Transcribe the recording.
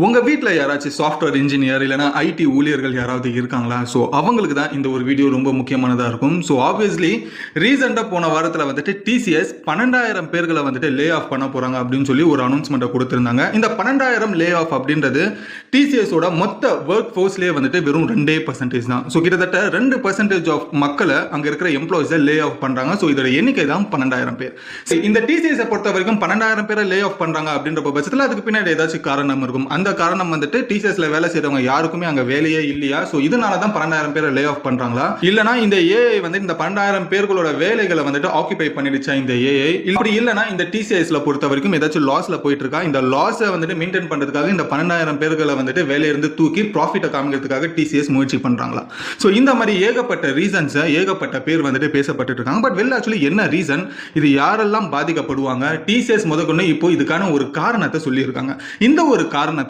உங்க வீட்ல யாராச்சும் சாஃப்ட்வேர் இன்ஜினியர் இல்லைனா ஐடி ஊழியர்கள் யாராவது இருக்காங்களா? ஸோ அவங்களுக்கு தான் இந்த ஒரு வீடியோ ரொம்ப முக்கியமானதா இருக்கும். ஸோ ஆப்வியஸ்லி ரீசெண்டா போன வாரத்தில் வந்துட்டு டிசிஎஸ் 12,000 பேர்களை வந்துட்டு லே ஆஃப் பண்ண போறாங்க அப்படின்னு சொல்லி ஒரு அனௌன்ஸ்மெண்ட்டை கொடுத்திருந்தாங்க. இந்த 12,000 லே ஆஃப் அப்படின்றது டிசிஎஸோட மொத்த ஒர்க் ஃபோர்ஸ்லேயே வந்துட்டு வெறும் 2% தான். ஸோ கிட்டத்தட்ட 2% ஆஃப் மக்களை அங்க இருக்கிற எம்ப்ளாயிஸை லே ஆஃப் பண்றாங்க. ஸோ இதோட எண்ணிக்கை தான் 12,000 பேர். இந்த டிசிஎஸ் பொறுத்த வரைக்கும் 12,000 பேரை லே ஆஃப் பண்றாங்க அப்படின்ற பட்சத்தில் அதுக்கு பின்னாடி ஏதாச்சும் காரணம் இருக்கும். அந்த காரணம் வந்துட்டு டிசிஎஸ்ல வேலை செய்றவங்க யாருக்குமே அங்க வேலையே இல்லையா, சோ இதனால தான் 12,000 பேரை லே ஆஃப் பண்றாங்களா, இல்லனா இந்த ஏஐ வந்து இந்த 12,000 பேர்களோட வேலைகளை வந்துட்டு ஆக்குபை பண்ணிடுச்சா இந்த ஏஐ, இப்படி இல்லனா இந்த டிசிஎஸ்ல பொறுத்த வரைக்கும் ஏதாச்சும் லாஸ்ல போயிட்டு இருக்கா, இந்த லாஸை வந்துட்டு மெயின்டைன் பண்றதுக்காக இந்த 12,000 பேர்களை வந்துட்டு வேலையில இருந்து தூக்கி ப்ராஃபிட்டை காமிக்கிறதுக்காக டிசிஎஸ் முயற்சி பண்றாங்களா. சோ இந்த மாதிரி ஏகப்பட்ட ரீசன்ஸ் ஏகப்பட்ட பேர் வந்துட்டு பேசப்பட்டு இருக்காங்க. பட் வெல் ஆக்சுவலி என்ன ரீசன், இது யாரெல்லாம் பாதிக்கப்படுவாங்க, டிசிஎஸ் முதற்கொண்டு இப்போ இதுக்கான ஒரு காரணத்தை சொல்லி இருக்காங்க. இந்த ஒரு காரணத்துல